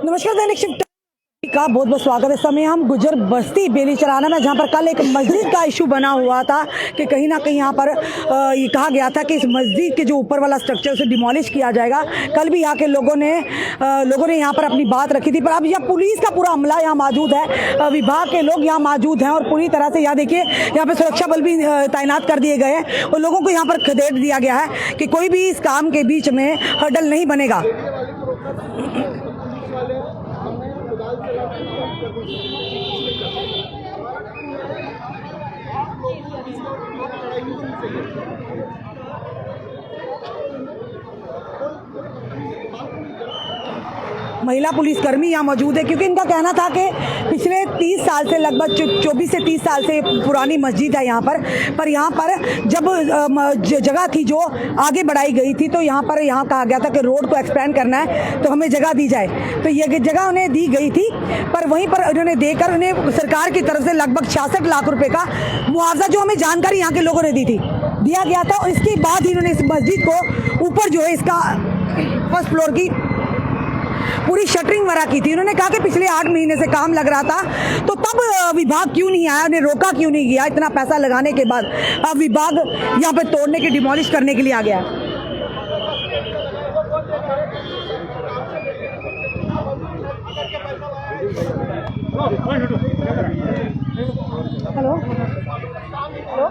नमस्कार, दैनिक शिफ्ट का बहुत बहुत स्वागत है। समय हम गुजर बस्ती बेलीचराना में, जहां पर कल एक मस्जिद का इशू बना हुआ था कि कहीं ना कहीं यहां पर ये कहा गया था कि इस मस्जिद के जो ऊपर वाला स्ट्रक्चर उसे डिमोलिश किया जाएगा। कल भी यहाँ के लोगों ने यहां पर अपनी बात रखी थी, पर अब यह पुलिस का पूरा अमला यहाँ मौजूद है, विभाग के लोग यहाँ मौजूद हैं और पूरी तरह से यहाँ देखिए यहाँ पर सुरक्षा बल भी तैनात कर दिए गए हैं और लोगों को यहाँ पर खदेड़ दिया गया है कि कोई भी इस काम के बीच में हर्डल नहीं बनेगा। महिला पुलिसकर्मी यहाँ मौजूद है क्योंकि इनका कहना था कि पिछले 30 साल से, लगभग 24 से 30 साल से पुरानी मस्जिद है यहाँ पर यहाँ पर जब जगह थी जो आगे बढ़ाई गई थी तो यहाँ कहा गया था कि रोड को एक्सपेंड करना है तो हमें जगह दी जाए, तो ये जगह उन्हें दी गई थी, पर वहीं पर उन्होंने देकर उन्हें सरकार की तरफ से लगभग 66 लाख रुपए का मुआवजा, जो हमें जानकारी यहाँ के लोगों ने दी थी, दिया गया था। और इसके बाद ही इन्होंने इस मस्जिद को ऊपर जो है इसका फर्स्ट फ्लोर की पूरी शटरिंग वगैरह की थी। उन्होंने कहा कि पिछले 8 महीने से काम लग रहा था, तो तब विभाग क्यों नहीं आया, उन्हें रोका क्यों नहीं गया? इतना पैसा लगाने के बाद अब विभाग यहाँ पे तोड़ने के, डिमोलिश करने के लिए आ गया। हेलो हेलो,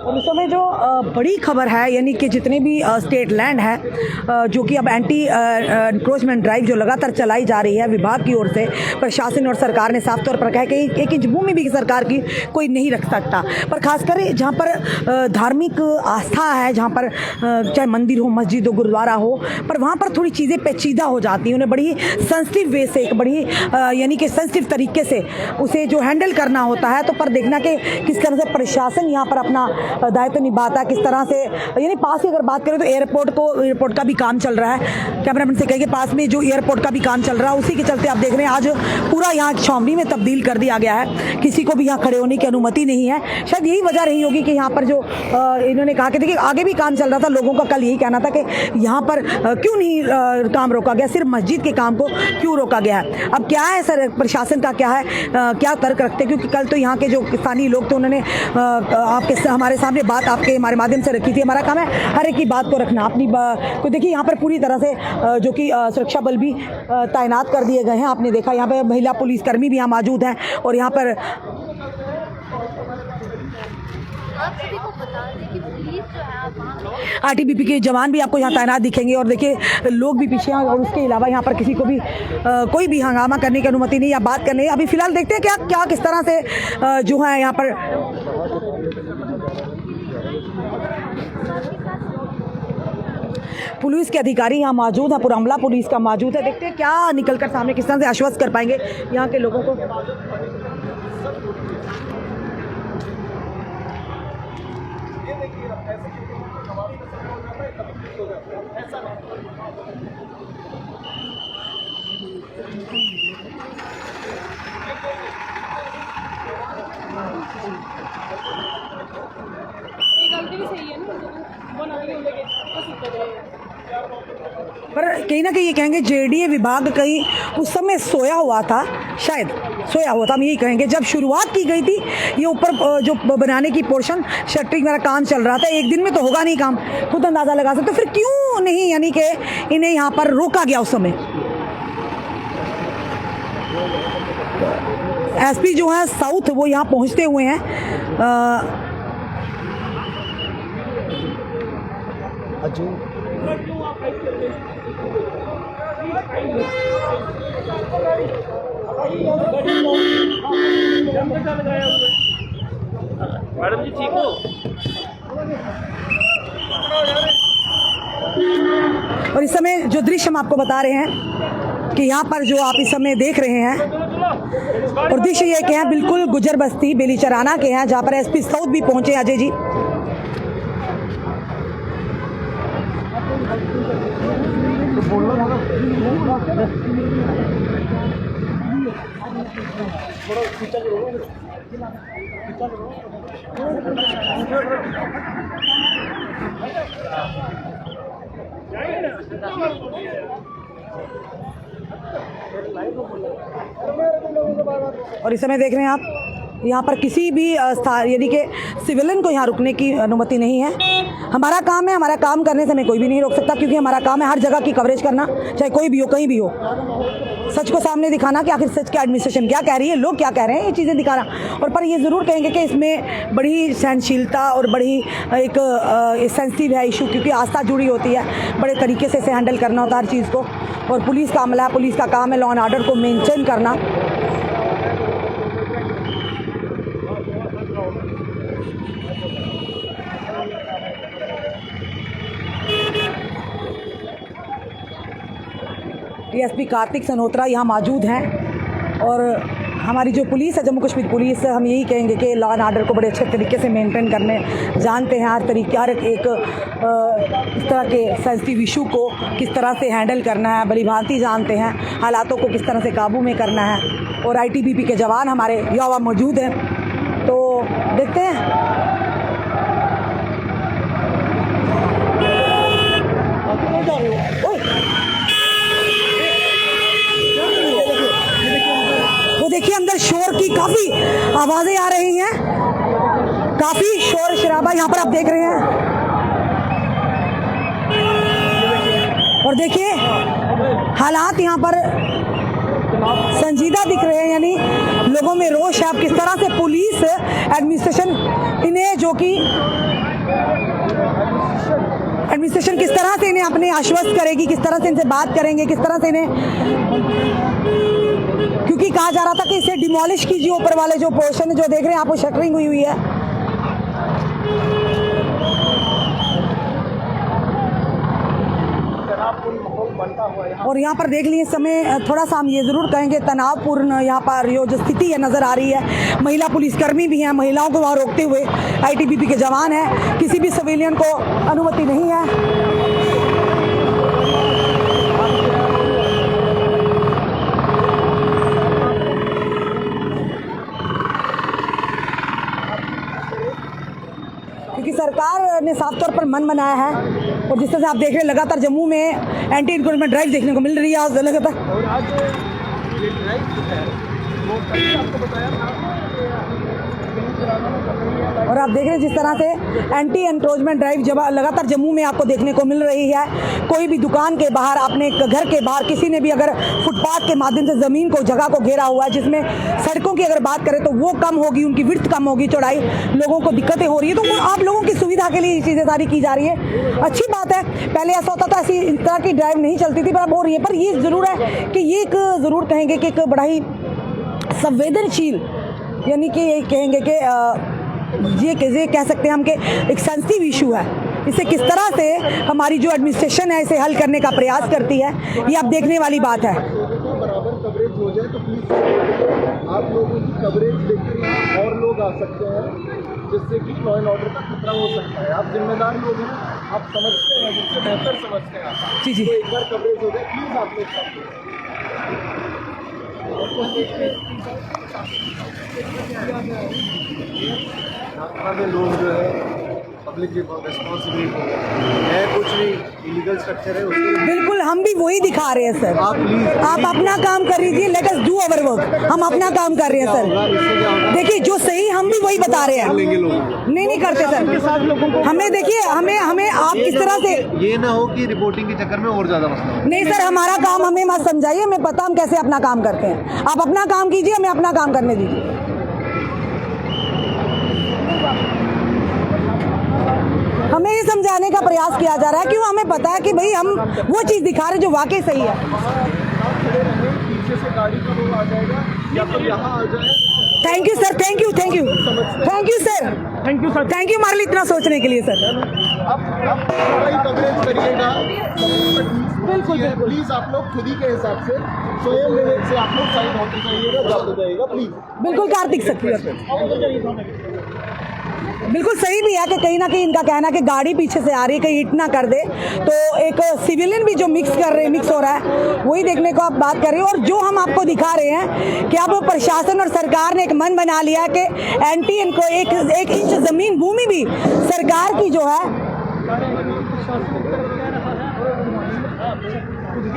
इस समय जो बड़ी खबर है, यानी कि जितने भी स्टेट लैंड है जो कि अब एंटी एनक्रोचमेंट ड्राइव जो लगातार चलाई जा रही है विभाग की ओर से, प्रशासन और सरकार ने साफ तौर पर कहा है कि 1 इंच भूमि भी सरकार की कोई नहीं रख सकता। पर खासकर जहाँ पर धार्मिक आस्था है, जहाँ पर चाहे मंदिर हो, मस्जिद हो, गुरुद्वारा हो, पर वहाँ पर थोड़ी चीज़ें पेचीदा हो जाती हैं। उन्हें बड़ी सेंसिटिव वे से, एक बड़ी यानी कि सेंसिटिव तरीके से उसे जो हैंडल करना होता है, तो पर देखना कि किस तरह से प्रशासन यहाँ पर अपना दायित्व निभाता है, किस तरह से, यानी पास की अगर बात करें तो एयरपोर्ट का भी काम चल रहा है। कैमरामैन से कहिए, पास में जो एयरपोर्ट का भी काम चल रहा है, उसी के चलते आप देख रहे हैं आज पूरा यहाँ छावनी में तब्दील कर दिया गया है, किसी को भी यहाँ खड़े होने की अनुमति नहीं है। शायद यही वजह रही होगी कि यहाँ पर जो इन्होंने कहा कि देखिए आगे भी काम चल रहा था, लोगों का कल यही कहना था कि यहाँ पर क्यों नहीं काम रोका गया, सिर्फ मस्जिद के काम को क्यों रोका गया है। अब क्या है सर, प्रशासन का क्या है, क्या तर्क रखते हैं? क्योंकि कल तो यहाँ के जो स्थानीय लोग थे, उन्होंने हमारे सामने बात आपके हमारे माध्यम से रखी थी। हमारा काम है हर एक की बात को रखना अपनी को। देखिए यहाँ पर पूरी तरह से जो कि सुरक्षा बल भी तैनात कर दिए गए हैं। आपने देखा यहाँ पे महिला पुलिसकर्मी भी यहाँ मौजूद हैं और यहाँ पर आप सभी को बता दें कि पुलिस जो है आरटीबीपी के जवान भी आपको यहाँ तैनात दिखेंगे और देखिए लोग भी पीछे हैं और उसके अलावा यहाँ पर किसी को भी कोई भी हंगामा करने की अनुमति नहीं या बात करने। अभी फिलहाल देखते हैं क्या किस तरह से जो है यहाँ पर पुलिस के अधिकारी यहाँ मौजूद है, पूरा अमला पुलिस का मौजूद है। देखते हैं क्या निकलकर सामने किस तरह से आश्वस्त कर पाएंगे यहाँ के लोगों को। पर कहीं ना कहीं ये कहेंगे जेडीए विभाग कहीं उस समय सोया हुआ था, शायद सोया हुआ था, हम यही कहेंगे। जब शुरुआत की गई थी ये ऊपर जो बनाने की पोर्शन शटरिंग वाला काम चल रहा था, एक दिन में तो होगा नहीं काम, खुद अंदाज़ा लगा सकते। तो फिर क्यों नहीं यानी कि इन्हें यहाँ पर रोका गया उस समय? एसपी जो है साउथ वो यहाँ पहुँचते हुए हैं। मैडम जी ठीक हो? और इस समय जो दृश्य हम आपको बता रहे हैं कि यहाँ पर जो आप इस समय देख रहे हैं और दृश्य ये क्या है, बिल्कुल गुजर बस्ती बेलीचराना के हैं, जहाँ पर एसपी साउथ भी पहुँचे अजय जी। और इस समय देख रहे हैं आप यहाँ पर किसी भी स्थान यानी कि सिविलियन को यहाँ रुकने की अनुमति नहीं है। हमारा काम है, हमारा काम करने से हमें कोई भी नहीं रोक सकता, क्योंकि हमारा काम है हर जगह की कवरेज करना, चाहे कोई भी हो, कहीं भी हो, सच को सामने दिखाना कि आखिर सच क्या एडमिनिस्ट्रेशन क्या कह रही है, लोग क्या कह रहे हैं, ये चीज़ें दिखाना। और पर ये ज़रूर कहेंगे कि इसमें बड़ी सहनशीलता और बड़ी एक सेंसिटिव है इशू, क्योंकि आस्था जुड़ी होती है, बड़े तरीके से इसे हैंडल करना होता है हर चीज़ को। और पुलिस का अमला, पुलिस का काम है लॉ एंड ऑर्डर को मेंटेन करना। डीएसपी कार्तिक सनोत्रा यहाँ मौजूद हैं और हमारी जो पुलिस है, जम्मू कश्मीर पुलिस, हम यही कहेंगे कि लॉ एंड ऑर्डर को बड़े अच्छे तरीके से मेंटेन करने जानते हैं, हर तरीके हर एक इस तरह के सेंसिटिव इशू को किस तरह से हैंडल करना है, भलीभांति जानते हैं हालातों को किस तरह से काबू में करना है। और आईटीबीपी के जवान हमारे युवा मौजूद हैं, तो देखते हैं। वो देखिए अंदर शोर की काफी आवाजें आ रही हैं, काफी शोर शराबा यहाँ पर आप देख रहे हैं। और देखिए हालात यहाँ पर संजीदा दिख रहे हैं, यानी लोगों में रोष है। आप किस तरह से पुलिस एडमिनिस्ट्रेशन इन्हें जो कि एडमिनिस्ट्रेशन किस तरह से इन्हें अपने आश्वस्त करेगी, किस तरह से इनसे बात करेंगे, किस तरह से इन्हें, क्योंकि कहा जा रहा था कि इसे डिमोलिश कीजिए, ऊपर वाले जो पोर्शन जो देख रहे हैं आप वो शटरिंग हुई है। और यहाँ पर देख लिए इस समय थोड़ा सा हम ये ज़रूर कहेंगे तनावपूर्ण यहाँ पर जो स्थिति है नज़र आ रही है। महिला पुलिसकर्मी भी हैं, महिलाओं को वहाँ रोकते हुए आईटीबीपी के जवान हैं, किसी भी सिविलियन को अनुमति नहीं है। क्योंकि सरकार ने साफ तौर पर मन बनाया है, और जिस तरह से आप देख रहे हैं लगातार जम्मू में एंटी इंक्रोचमेंट ड्राइव देखने को मिल रही है लगातार। और आज ये ड्राइव जो है वो कल आपको बताया था। और आप देख रहे हैं जिस तरह से एंटी एनक्रोचमेंट ड्राइव जब लगातार जम्मू में आपको देखने को मिल रही है। कोई भी दुकान के बाहर, अपने घर के बाहर किसी ने भी अगर फुटपाथ के माध्यम से ज़मीन को, जगह को घेरा हुआ है, जिसमें सड़कों की अगर बात करें तो वो कम होगी, उनकी विड्थ कम होगी, चौड़ाई, लोगों को दिक्कतें हो रही है, तो वो आप लोगों की सुविधा के लिए ये चीज़ें सारी की जा रही है। अच्छी बात है, पहले ऐसा होता था, ऐसी इस तरह की ड्राइव नहीं चलती थी, पर अब हो रही है। पर ये ज़रूर है कि ये एक ज़रूर कहेंगे कि एक बड़ा ही संवेदनशील, यानी कि ये कहेंगे कि ये कह सकते हैं हम कि एक सेंसिटिव इशू है। इसे किस तरह से हमारी जो एडमिनिस्ट्रेशन है इसे हल करने का प्रयास करती है, ये आप देखने वाली बात है। बराबर कवरेज हो जाए तो प्लीज आप लोगों की कवरेज देखिए, और लोग आ सकते हैं जिससे कि लॉ एंड ऑर्डर का खतरा हो सकता है। आप जिम्मेदार लोग हैं, आप समझते हैं, मुझसे बेहतर समझते हैं आप। जी जी, तो एक बार कवरेज हो जाए प्लीज आप लोग साथ में लोग जो है पब्लिक रिस्पॉन्सिबिलिटी है, कुछ नहीं इलीगल स्ट्रक्चर है उसको बिल्कुल हम भी वही दिखा रहे हैं सर। आप अपना काम कर लीजिए, let us do our work. हम अपना काम कर रहे हैं सर। देखिए जो सही हम भी वही बता रहे हैं। नहीं करते सर, हमें देखिए हमें आप किस तरह से, ये ना हो कि रिपोर्टिंग के चक्कर में और ज्यादा मसला हो। नहीं सर, हमारा काम हमें मत समझाइए, हमें पता हम कैसे अपना काम करते हैं। आप अपना काम कीजिए, हमें अपना काम करने दीजिए। हमें ये समझाने का प्रयास किया जा रहा है, क्यों हमें पता है कि भाई हम वो चीज़ दिखा रहे जो वाकई सही है। पीछे से गाड़ी का लोग आ जाएगा या तो यहाँ आ जाए। Thank you sir, thank you sir, thank you हमारे लिए इतना सोचने के लिए सर। अब थोड़ा ही कवरेज करिएगा, बिल्कुल प्लीज आप लोग खुद ही के हिसाब से स्वयं विवेक से आप लोग साइड होते जाइएगा, जाते जाइएगा प्लीज। बिल्कुल कार्तिक सक्रिय बिल्कुल सही भी है कि कहीं ना कहीं इनका कहना है कि गाड़ी पीछे से आ रही है, कहीं हिट ना कर दे, तो एक सिविलियन भी जो मिक्स हो रहा है वही देखने को आप बात कर रहे हो। और जो हम आपको दिखा रहे हैं कि अब प्रशासन और सरकार ने एक मन बना लिया है कि एंटी इनको एक इंच जमीन भूमि भी सरकार की जो है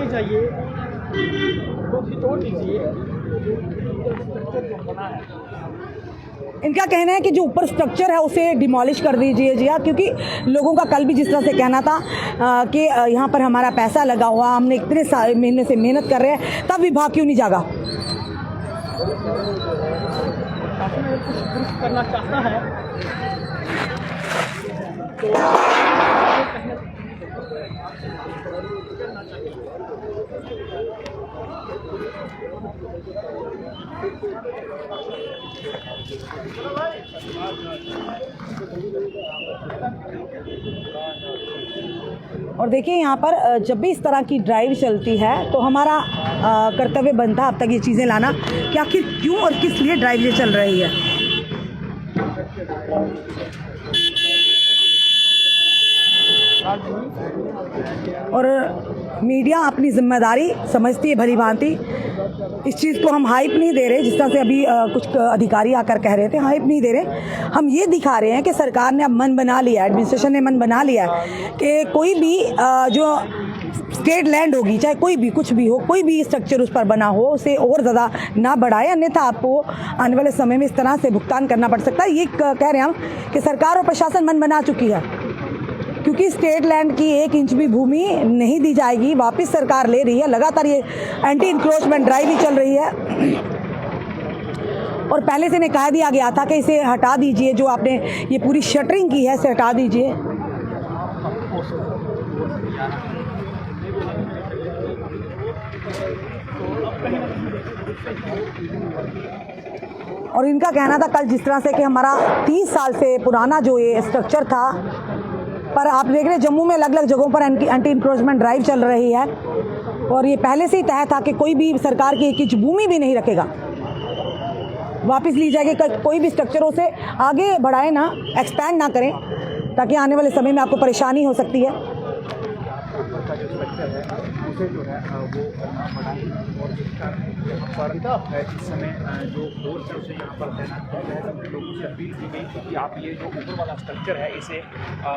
चाहिए तो तोड़ दीजिए। इनका कहना है कि जो ऊपर स्ट्रक्चर है उसे डिमोलिश कर दीजिए जी हाँ, क्योंकि लोगों का कल भी जिस तरह से कहना था कि यहाँ पर हमारा पैसा लगा हुआ, हमने इतने महीने से मेहनत कर रहे हैं, तब विभाग क्यों नहीं जागा। कुछ करना चाहता है तो और देखिए यहाँ पर जब भी इस तरह की ड्राइव चलती है तो हमारा कर्तव्य बनता है अब तक ये चीज़ें लाना कि आखिर क्यों और किस लिए ड्राइव ये चल रही है। और मीडिया अपनी जिम्मेदारी समझती है भली भांति। इस चीज़ को हम हाइप नहीं दे रहे, जिस तरह से अभी कुछ अधिकारी आकर कह रहे थे, हाइप नहीं दे रहे। हम ये दिखा रहे हैं कि सरकार ने अब मन बना लिया है, एडमिनिस्ट्रेशन ने मन बना लिया है कि कोई भी जो स्टेट लैंड होगी, चाहे कोई भी कुछ भी हो, कोई भी स्ट्रक्चर उस पर बना हो, उसे और ज़्यादा ना बढ़ाए, अन्यथा आपको आने वाले समय में इस तरह से भुगतान करना पड़ सकता है। ये कह रहे हैं हम कि सरकार और प्रशासन मन बना चुकी है, क्योंकि स्टेट लैंड की 1 इंच भी भूमि नहीं दी जाएगी, वापस सरकार ले रही है। लगातार ये एंटी इंक्रोचमेंट ड्राइव ही चल रही है और पहले से इन्हें कह दिया गया था कि इसे हटा दीजिए, जो आपने ये पूरी शटरिंग की है इसे हटा दीजिए। और इनका कहना था कल जिस तरह से कि हमारा 30 साल से पुराना जो ये स्ट्रक्चर था, पर आप देख रहे हैं जम्मू में अलग अलग जगहों पर एंटी इंक्रोचमेंट ड्राइव चल रही है और ये पहले से ही तय था कि कोई भी सरकार की 1 इंच भूमि भी नहीं रखेगा, वापस ली जाएगी। कोई भी स्ट्रक्चरों से आगे बढ़ाए ना, एक्सपैंड ना करें, ताकि आने वाले समय में आपको परेशानी हो सकती है। उसे जो है वो बढ़ाएं और इस समय जो फोर्स है उसे यहाँ पर तैनात किया गया है। लोगों से अपील की गई कि आप ये जो ऊपर वाला स्ट्रक्चर है इसे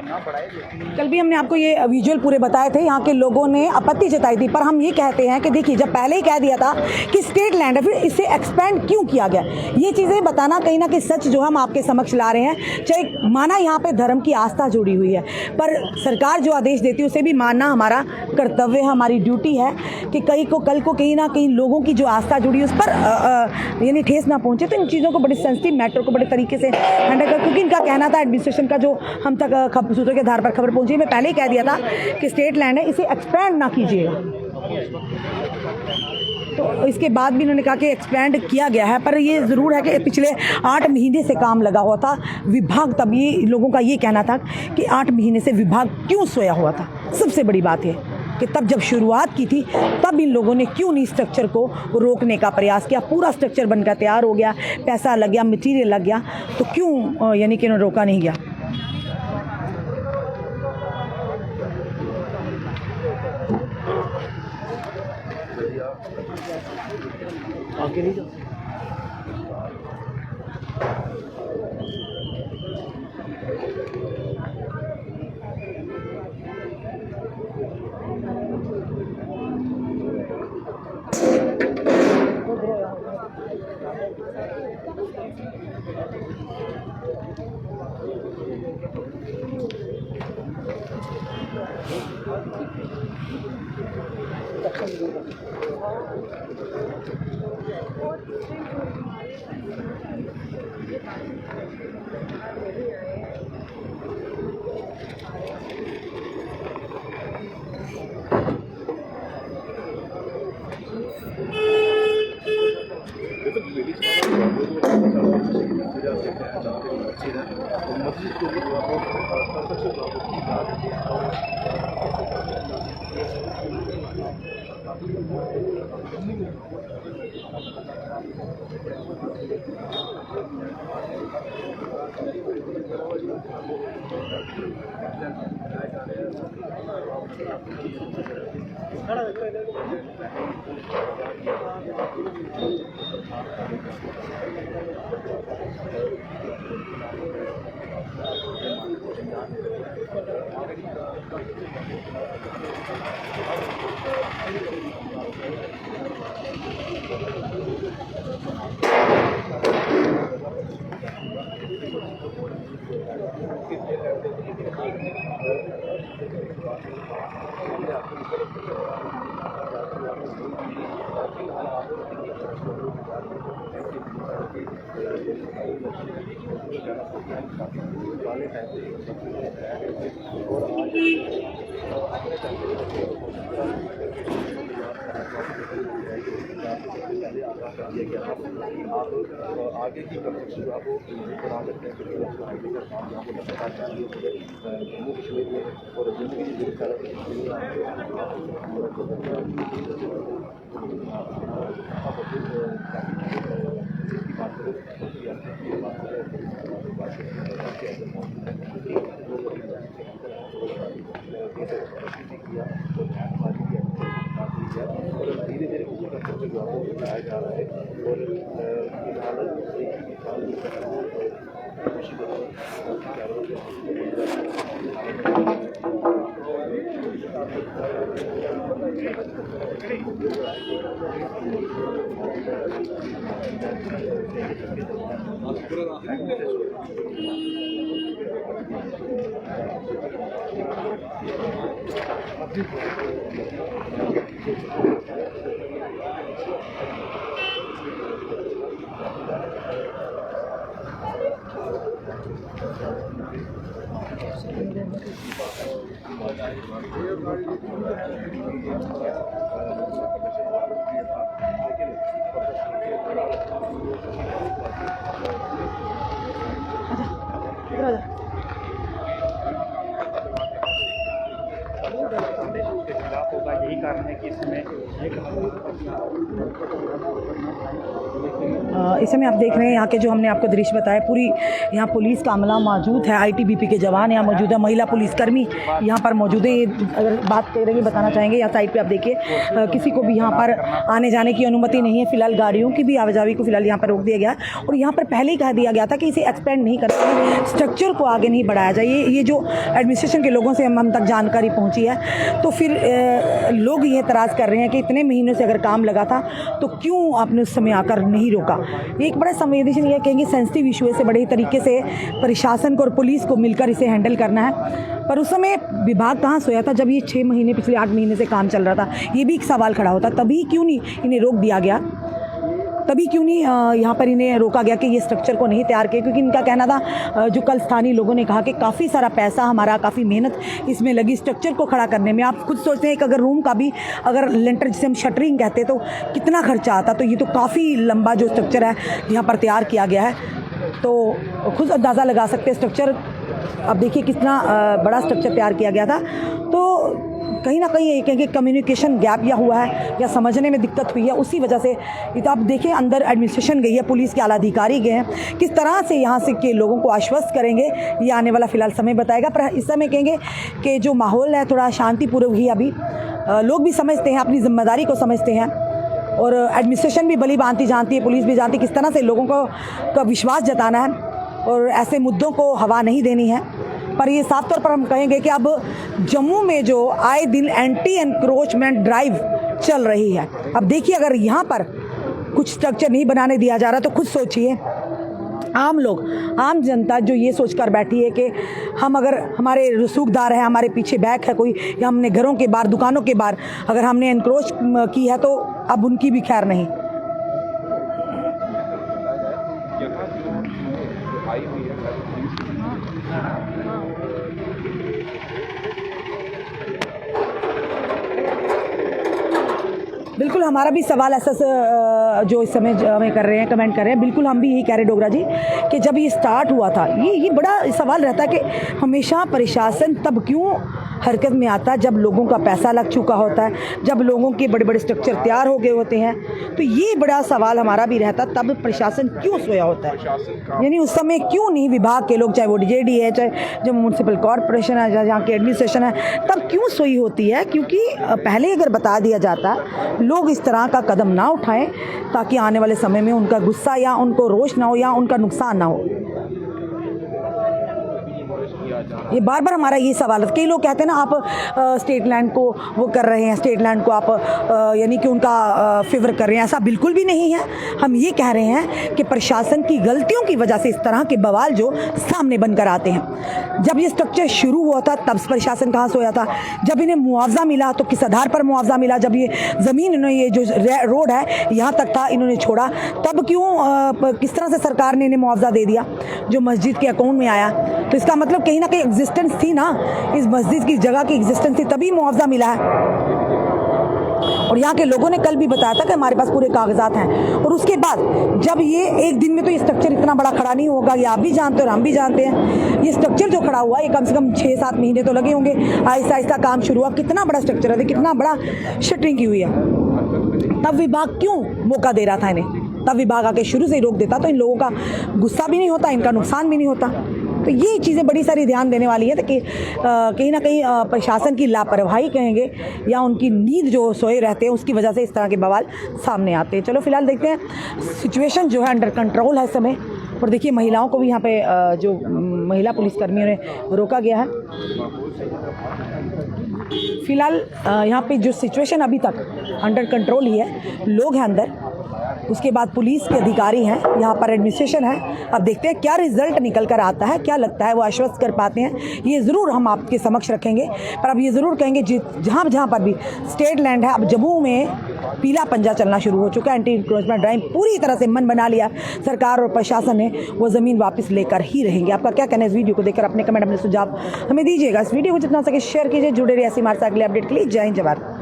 ना बढ़ाएं। कल भी हमने आपको ये विजुअल पूरे बताए थे, यहाँ के लोगों ने आपत्ति जताई थी, पर हम ये कहते हैं कि देखिए जब पहले ही कह दिया था कि स्टेट लैंड है, फिर इसे एक्सपेंड क्यों किया गया, ये चीज़ें बताना कहीं ना कहीं सच जो हम आपके समक्ष ला रहे हैं। चाहे माना यहाँ पे धर्म की आस्था जुड़ी हुई है, पर सरकार जो आदेश देती है उसे भी मानना हमारा कर्तव्य है, हमारी ड्यूटी है कि कल को कहीं ना कहीं लोगों की जो आस्था जुड़ी है उस पर यानी ठेस ना पहुंचे। तो इन चीज़ों को बड़ी सेंसिटिव मैटर को बड़े तरीके से हैंडल कर, क्योंकि इनका कहना था एडमिनिस्ट्रेशन का जो हम तक सूत्रों के आधार पर खबर पहुंची, मैं पहले ही कह दिया था कि स्टेट लैंड है, इसे एक्सपैंड ना कीजिएगा। तो इसके बाद भी इन्होंने कहा कि एक्सपैंड किया गया है, पर ये ज़रूर है कि पिछले 8 महीने से काम लगा हुआ था विभाग, तब ये लोगों का ये कहना था कि 8 महीने से विभाग क्यों सोया हुआ था। सबसे बड़ी बात है कि तब जब शुरुआत की थी तब इन लोगों ने क्यों नहीं स्ट्रक्चर को रोकने का प्रयास किया। पूरा स्ट्रक्चर बनकर तैयार हो गया, पैसा लग गया, मटीरियल लग गया, तो क्यों यानी कि इन्होंने रोका नहीं गया। आगे नहीं जा तो आगे की कंस्ट्रक्शन जो है वो बना सकते हैं, क्योंकि उसको हाईवे का काम यहाँ पर लगातार जारी है जम्मू कश्मीर में और जम्मू की जो सड़क धीरे धीरे उसी कंस्ट्रक्शन जो है वो बनाया जा रहा है और फिलहाल के खिलाफ होगा। यही कारण है कि इसमें इस समय आप देख रहे हैं यहाँ के जो हमने आपको दृश्य बताया, पूरी यहाँ पुलिस का अमला मौजूद है, आईटीबीपी के जवान यहाँ मौजूद है, महिला पुलिसकर्मी यहाँ पर मौजूद है। अगर बात करेंगे बताना चाहेंगे, यहाँ साइड पे आप देखिए किसी को भी यहाँ पर आने जाने की अनुमति नहीं है। फिलहाल गाड़ियों की भी आवाजाही को फिलहाल यहाँ पर रोक दिया गया और यहाँ पर पहले ही कह दिया गया था कि इसे एक्सपेंड नहीं करना है, स्ट्रक्चर को आगे नहीं बढ़ाया जाए। ये जो एडमिनिस्ट्रेशन के लोगों से हम तक जानकारी पहुँची है, तो फिर लोग ये एतराज़ कर रहे हैं कि इतने महीनों से अगर काम लगा था तो क्यों आपने उस समय आकर नहीं रोका। ये एक बड़ा संवेदनशील, ये कहेंगे सेंसिटिव इशू है, इसे बड़े तरीके से प्रशासन को और पुलिस को मिलकर इसे हैंडल करना है। पर उस समय विभाग कहाँ सोया था जब ये 6 महीने पिछले 8 महीने से काम चल रहा था। ये भी एक सवाल खड़ा होता, तभी क्यों नहीं इन्हें रोक दिया गया, तभी क्यों नहीं यहाँ पर इन्हें रोका गया कि ये स्ट्रक्चर को नहीं तैयार किया। क्योंकि इनका कहना था, जो कल स्थानीय लोगों ने कहा कि काफ़ी सारा पैसा हमारा, काफ़ी मेहनत इसमें लगी स्ट्रक्चर को खड़ा करने में। आप खुद सोचते हैं कि अगर रूम का भी अगर लेंटर जिसे हम शटरिंग कहते हैं तो कितना खर्चा आता, तो ये तो काफ़ी लंबा जो स्ट्रक्चर है यहाँ पर तैयार किया गया है। तो खुद अंदाज़ा लगा सकते हैं स्ट्रक्चर, अब देखिए कितना बड़ा स्ट्रक्चर तैयार किया गया था। तो कहीं ना कहीं ये कहेंगे कम्युनिकेशन गैप या हुआ है या समझने में दिक्कत हुई है, उसी वजह से। तो आप देखें अंदर एडमिनिस्ट्रेशन गई है, पुलिस के आला अधिकारी गए हैं, किस तरह से यहाँ से के लोगों को आश्वस्त करेंगे ये आने वाला फिलहाल समय बताएगा। पर इस समय कहेंगे कि जो माहौल है थोड़ा शांतिपूर्वक ही अभी लोग भी समझते हैं, अपनी जिम्मेदारी को समझते हैं और एडमिनिस्ट्रेशन भी भली भांति जानती है, पुलिस भी जानती है किस तरह से लोगों को का विश्वास जताना है और ऐसे मुद्दों को हवा नहीं देनी है। पर ये साफ तौर पर हम कहेंगे कि अब जम्मू में जो आए दिन एंटी एनक्रोचमेंट ड्राइव चल रही है, अब देखिए अगर यहाँ पर कुछ स्ट्रक्चर नहीं बनाने दिया जा रहा तो खुद सोचिए आम लोग, आम जनता जो ये सोचकर बैठी है कि हम अगर हमारे रसूखदार है, हमारे पीछे बैक है कोई, या हमने घरों के बाहर, दुकानों के बाहर अगर हमने एनक्रोच की है तो अब उनकी भी खैर नहीं। बिल्कुल हमारा भी सवाल ऐसा जो इस समय हमें कर रहे हैं, कमेंट कर रहे हैं, बिल्कुल हम भी यही कह रहे हैं डोगरा जी कि जब ये स्टार्ट हुआ था, ये बड़ा सवाल रहता है कि हमेशा प्रशासन तब क्यों हरकत में आता है जब लोगों का पैसा लग चुका होता है, जब लोगों के बड़े बड़े स्ट्रक्चर तैयार हो गए होते हैं। तो ये बड़ा सवाल हमारा भी रहता, तब प्रशासन क्यों सोया होता है, यानी उस समय क्यों नहीं विभाग के लोग, चाहे वो DJD है, चाहे जो म्यूनसिपल कॉरपोरेशन है, जहाँ की एडमिनिस्ट्रेशन है, तब क्यों सोई होती है? क्योंकि पहले अगर बता दिया जाता लोग इस तरह का कदम ना उठाएं, ताकि आने वाले समय में उनका गुस्सा या उनको रोष ना हो या उनका नुकसान ना हो। ये बार बार हमारा ये सवाल है। कई लोग कहते हैं ना, आप स्टेट लैंड को वो कर रहे हैं, स्टेट लैंड को आप यानी कि उनका फेवर कर रहे हैं। ऐसा बिल्कुल भी नहीं है। हम ये कह रहे हैं कि प्रशासन की गलतियों की वजह से इस तरह के बवाल जो सामने बनकर आते हैं। जब ये स्ट्रक्चर शुरू हुआ था तब प्रशासन कहाँ सोया था? जब इन्हें मुआवजा मिला तो किस आधार पर मुआवजा मिला? जब ये ज़मीन इन्होंने, ये जो रोड है यहाँ तक था, इन्होंने छोड़ा, तब क्यों, किस तरह से सरकार ने इन्हें मुआवजा दे दिया जो मस्जिद के अकाउंट में आया? तो इसका मतलब कहीं ना कहीं एग्जिस्टेंस थी ना, इस मस्जिद की जगह की एग्जिस्टेंस थी, तभी मुआवजा मिला है। और यहाँ के लोगों ने कल भी बताया था कि हमारे पास पूरे कागजात हैं। और उसके बाद जब ये एक दिन में तो ये स्ट्रक्चर इतना बड़ा खड़ा नहीं होगा, ये आप भी जानते हैं और हम भी जानते हैं। ये स्ट्रक्चर जो खड़ा हुआ, ये कम से कम 6-7 महीने तो लगे होंगे। आहिस्ता आहिस्ता काम शुरू हुआ। कितना बड़ा स्ट्रक्चर है, कितना बड़ा शटरिंग की हुई है। तब विभाग क्यों मौका दे रहा था इन्हें? तब विभाग आके शुरू से ही रोक देता तो इन लोगों का गुस्सा भी नहीं होता, इनका नुकसान भी नहीं होता। तो ये चीज़ें बड़ी सारी ध्यान देने वाली है कि कहीं ना कहीं प्रशासन की लापरवाही कहेंगे या उनकी नींद जो सोए रहते हैं उसकी वजह से इस तरह के बवाल सामने आते हैं। चलो फिलहाल देखते हैं, सिचुएशन जो है अंडर कंट्रोल है इस समय। और देखिए महिलाओं को भी यहाँ पे जो महिला पुलिसकर्मियों ने रोका गया है। फिलहाल यहाँ पे जो सिचुएशन अभी तक अंडर कंट्रोल ही है, लोग हैं अंदर, उसके बाद पुलिस के अधिकारी हैं, यहाँ पर एडमिनिस्ट्रेशन है। अब देखते हैं क्या रिजल्ट निकल कर आता है, क्या लगता है वो आश्वस्त कर पाते हैं, ये ज़रूर हम आपके समक्ष रखेंगे। पर अब ये ज़रूर कहेंगे जहाँ पर भी स्टेट लैंड है, अब जम्मू में पीला पंजा चलना शुरू हो चुका है। एंटी इंक्रोचमेंट ड्राइव पूरी तरह से मन बना लिया सरकार और प्रशासन ने, वो ज़मीन वापस लेकर ही रहेंगे। आपका क्या कहना है इस वीडियो को देखकर? अपने कमेंट, अपने सुझाव हमें दीजिएगा। इस वीडियो को जितना सके शेयर कीजिए। जुड़े रहिए ऐसी हमारे साथ अगले अपडेट के लिए। जय हिंद, जय भारत।